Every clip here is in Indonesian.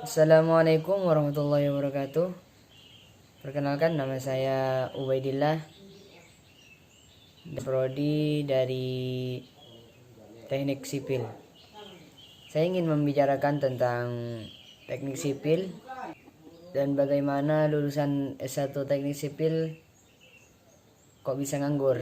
Assalamualaikum warahmatullahi wabarakatuh. Perkenalkan, nama saya Ubaidillah, prodi dari Teknik Sipil. Saya ingin membicarakan tentang teknik sipil dan bagaimana lulusan S1 Teknik Sipil kok bisa nganggur.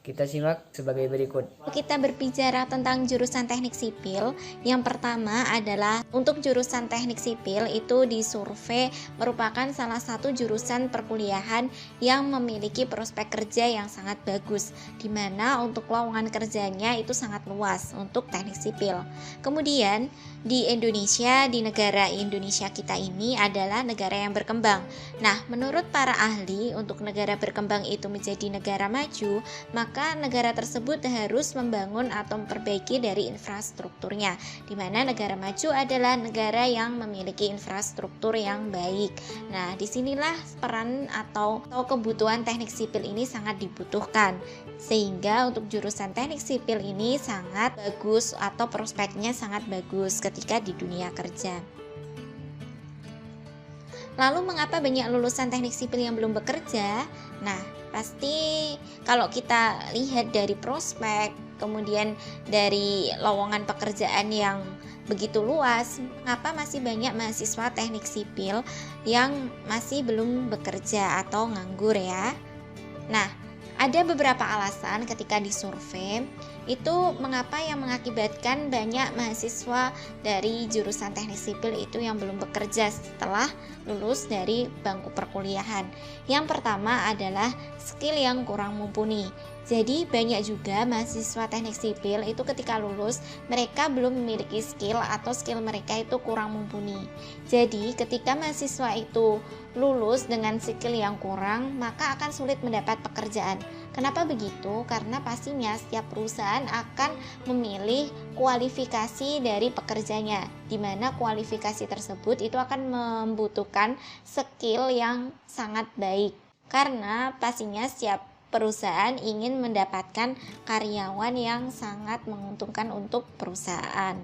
Kita simak sebagai berikut. Kita berbicara tentang jurusan teknik sipil. Yang pertama adalah untuk jurusan teknik sipil itu disurvei merupakan salah satu jurusan perkuliahan yang memiliki prospek kerja yang sangat bagus, di mana untuk lowongan kerjanya itu sangat luas untuk teknik sipil. Kemudian di Indonesia, di negara Indonesia kita ini adalah negara yang berkembang. Nah, menurut para ahli, untuk negara berkembang itu menjadi negara maju, maka negara tersebut harus membangun atau memperbaiki dari infrastrukturnya, di mana negara maju adalah negara yang memiliki infrastruktur yang baik. Nah, disinilah peran atau kebutuhan teknik sipil ini sangat dibutuhkan, sehingga untuk jurusan teknik sipil ini sangat bagus atau prospeknya sangat bagus ketika di dunia kerja. Lalu mengapa banyak lulusan teknik sipil yang belum bekerja? Nah, pasti kalau kita lihat dari prospek, kemudian dari lowongan pekerjaan yang begitu luas, mengapa masih banyak mahasiswa teknik sipil yang masih belum bekerja atau nganggur ya? Nah, ada beberapa alasan ketika disurvei itu mengapa yang mengakibatkan banyak mahasiswa dari jurusan teknik sipil itu yang belum bekerja setelah lulus dari bangku perkuliahan. Yang pertama adalah skill yang kurang mumpuni. Jadi banyak juga mahasiswa teknik sipil itu ketika lulus mereka belum memiliki skill atau skill mereka itu kurang mumpuni. Jadi ketika mahasiswa itu lulus dengan skill yang kurang, maka akan sulit mendapat pekerjaan. Kenapa begitu? Karena pastinya setiap perusahaan akan memilih kualifikasi dari pekerjanya, di mana kualifikasi tersebut itu akan membutuhkan skill yang sangat baik. Karena pastinya setiap perusahaan ingin mendapatkan karyawan yang sangat menguntungkan untuk perusahaan.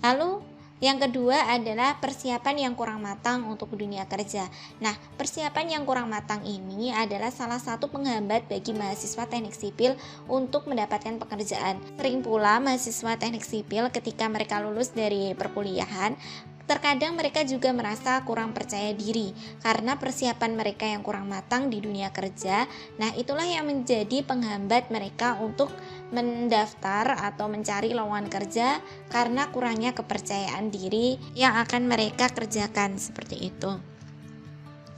Lalu yang kedua adalah persiapan yang kurang matang untuk dunia kerja. Nah, persiapan yang kurang matang ini adalah salah satu penghambat bagi mahasiswa teknik sipil untuk mendapatkan pekerjaan. Sering pula mahasiswa teknik sipil ketika mereka lulus dari perkuliahan, terkadang mereka juga merasa kurang percaya diri karena persiapan mereka yang kurang matang di dunia kerja. Nah, itulah yang menjadi penghambat mereka untuk mendaftar atau mencari lowongan kerja karena kurangnya kepercayaan diri yang akan mereka kerjakan seperti itu.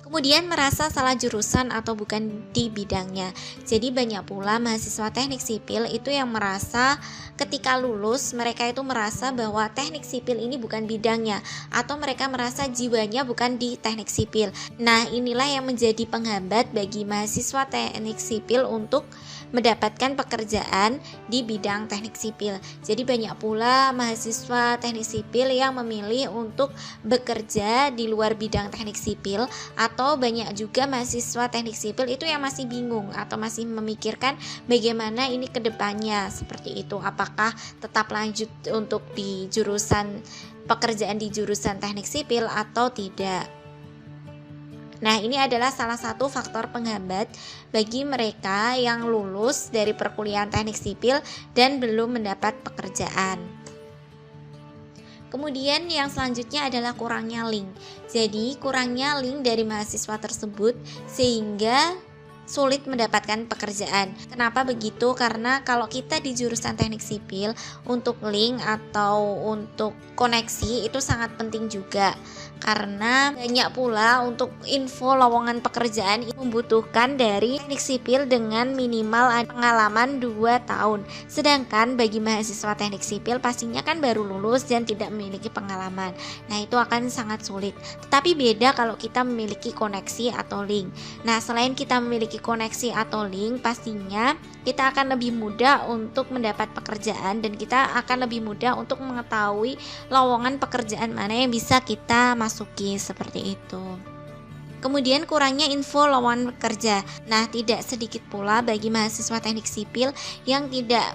Kemudian merasa salah jurusan atau bukan di bidangnya. Jadi banyak pula mahasiswa teknik sipil itu yang merasa ketika lulus mereka itu merasa bahwa teknik sipil ini bukan bidangnya, atau mereka merasa jiwanya bukan di teknik sipil. Nah, inilah yang menjadi penghambat bagi mahasiswa teknik sipil untuk mendapatkan pekerjaan di bidang teknik sipil. Jadi banyak pula mahasiswa teknik sipil yang memilih untuk bekerja di luar bidang teknik sipil, atau banyak juga mahasiswa teknik sipil itu yang masih bingung atau masih memikirkan bagaimana ini ke depannya seperti itu. Apakah tetap lanjut untuk di jurusan pekerjaan di jurusan teknik sipil atau tidak. Nah, ini adalah salah satu faktor penghambat bagi mereka yang lulus dari perkuliahan teknik sipil dan belum mendapat pekerjaan. Kemudian yang selanjutnya adalah kurangnya link. Jadi kurangnya link dari mahasiswa tersebut sehingga sulit mendapatkan pekerjaan. Kenapa begitu? Karena kalau kita di jurusan teknik sipil, untuk link atau untuk koneksi itu sangat penting juga. Karena banyak pula untuk info lowongan pekerjaan membutuhkan dari teknik sipil dengan minimal pengalaman 2 tahun. Sedangkan bagi mahasiswa teknik sipil pastinya kan baru lulus dan tidak memiliki pengalaman. Nah, itu akan sangat sulit. Tetapi beda kalau kita memiliki koneksi atau link. Nah, selain kita memiliki koneksi atau link, pastinya kita akan lebih mudah untuk mendapat pekerjaan dan kita akan lebih mudah untuk mengetahui lowongan pekerjaan mana yang bisa kita masuki seperti itu. Kemudian kurangnya info lowongan kerja. Nah, tidak sedikit pula bagi mahasiswa teknik sipil yang tidak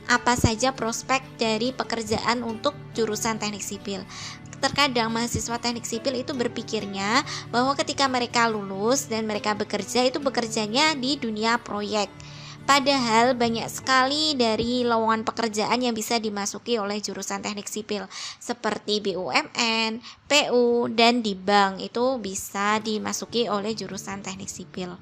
apa saja prospek dari pekerjaan untuk jurusan teknik sipil. Terkadang mahasiswa teknik sipil itu berpikirnya bahwa ketika mereka lulus dan mereka bekerja itu bekerjanya di dunia proyek. Padahal banyak sekali dari lowongan pekerjaan yang bisa dimasuki oleh jurusan teknik sipil seperti BUMN, PU, dan di bank itu bisa dimasuki oleh jurusan teknik sipil.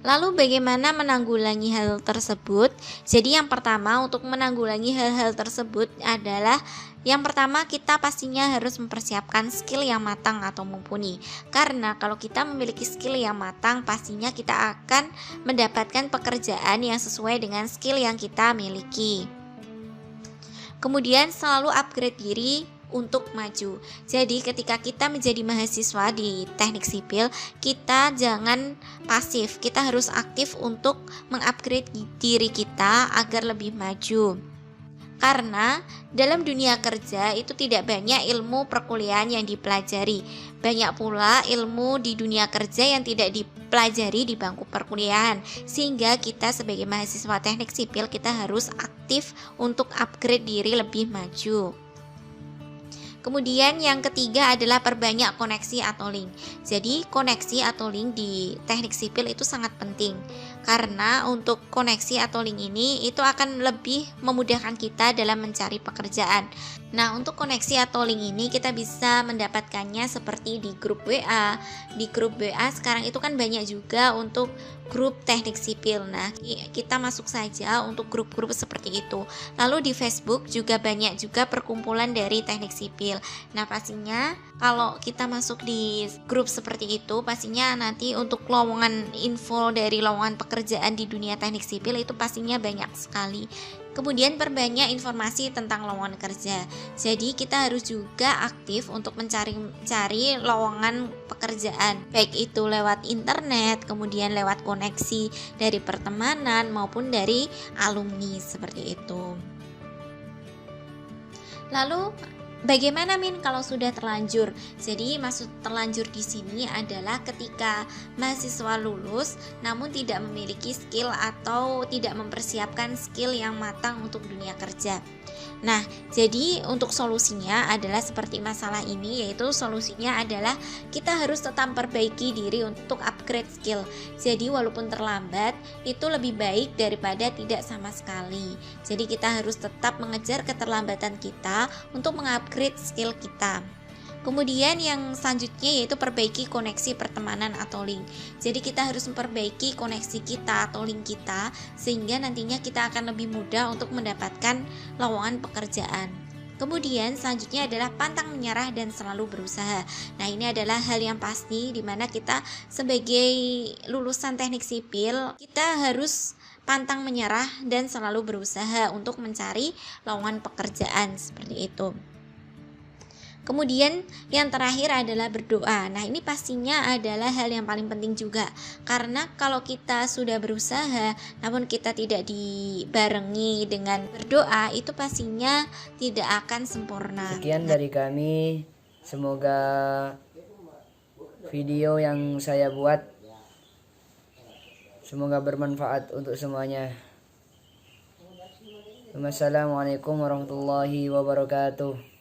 Lalu bagaimana menanggulangi hal tersebut? Jadi yang pertama untuk menanggulangi hal-hal tersebut adalah yang pertama kita pastinya harus mempersiapkan skill yang matang atau mumpuni. Karena kalau kita memiliki skill yang matang pastinya kita akan mendapatkan pekerjaan yang sesuai dengan skill yang kita miliki. Kemudian selalu upgrade diri untuk maju. Jadi ketika kita menjadi mahasiswa di teknik sipil, kita jangan pasif, kita harus aktif untuk mengupgrade diri kita agar lebih maju. Karena dalam dunia kerja itu tidak banyak ilmu perkuliahan yang dipelajari. Banyak pula ilmu di dunia kerja yang tidak dipelajari di bangku perkuliahan. Sehingga kita sebagai mahasiswa teknik sipil kita harus aktif untuk upgrade diri lebih maju. Kemudian yang ketiga adalah perbanyak koneksi atau link. Jadi koneksi atau link di teknik sipil itu sangat penting. Karena untuk koneksi atau link ini itu akan lebih memudahkan kita dalam mencari pekerjaan. Nah, untuk koneksi atau link ini kita bisa mendapatkannya seperti di grup WA. Di grup WA sekarang itu kan banyak juga untuk grup teknik sipil. Nah, kita masuk saja untuk grup-grup seperti itu. Lalu di Facebook juga banyak juga perkumpulan dari teknik sipil. Nah, pastinya kalau kita masuk di grup seperti itu, pastinya nanti untuk lowongan info dari lowongan pekerjaan di dunia teknik sipil itu pastinya banyak sekali. Kemudian perbanyak informasi tentang lowongan kerja. Jadi kita harus juga aktif untuk mencari lowongan pekerjaan, baik itu lewat internet, kemudian lewat koneksi dari pertemanan maupun dari alumni seperti itu. Lalu bagaimana Min kalau sudah terlanjur? Jadi maksud terlanjur di sini adalah ketika mahasiswa lulus namun tidak memiliki skill atau tidak mempersiapkan skill yang matang untuk dunia kerja. Nah, jadi untuk solusinya adalah seperti masalah ini, yaitu solusinya adalah kita harus tetap perbaiki diri untuk upgrade skill. Jadi walaupun terlambat, itu lebih baik daripada tidak sama sekali. Jadi kita harus tetap mengejar keterlambatan kita untuk mengupgrade skill kita. Kemudian yang selanjutnya yaitu perbaiki koneksi pertemanan atau link. Jadi kita harus memperbaiki koneksi kita atau link kita sehingga nantinya kita akan lebih mudah untuk mendapatkan lowongan pekerjaan. Kemudian selanjutnya adalah pantang menyerah dan selalu berusaha. Nah, ini adalah hal yang pasti di mana kita sebagai lulusan teknik sipil kita harus pantang menyerah dan selalu berusaha untuk mencari lowongan pekerjaan seperti itu. Kemudian yang terakhir adalah berdoa. Nah, ini pastinya adalah hal yang paling penting juga. Karena kalau kita sudah berusaha namun kita tidak dibarengi dengan berdoa, itu pastinya tidak akan sempurna. Sekian dari kami. Semoga video yang saya buat semoga bermanfaat untuk semuanya. Wassalamualaikum warahmatullahi wabarakatuh.